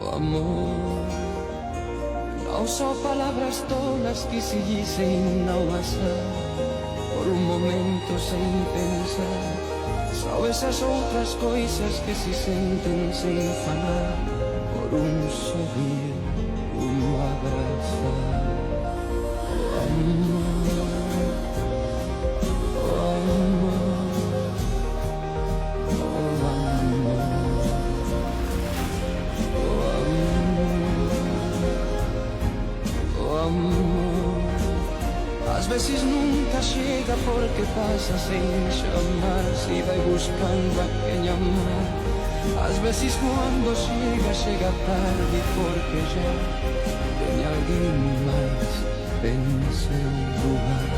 amor. Não só palavras tolas que se dizem não passar por um momento sem pensar. São essas outras coisas que se sentem sem falar, por um sorrir, um abraçar. Amor, amor, às vezes nunca chega porque passa sem chamar, se vai buscando a quem amar. Às vezes quando chega, chega tarde porque já tem alguém mais em seu lugar.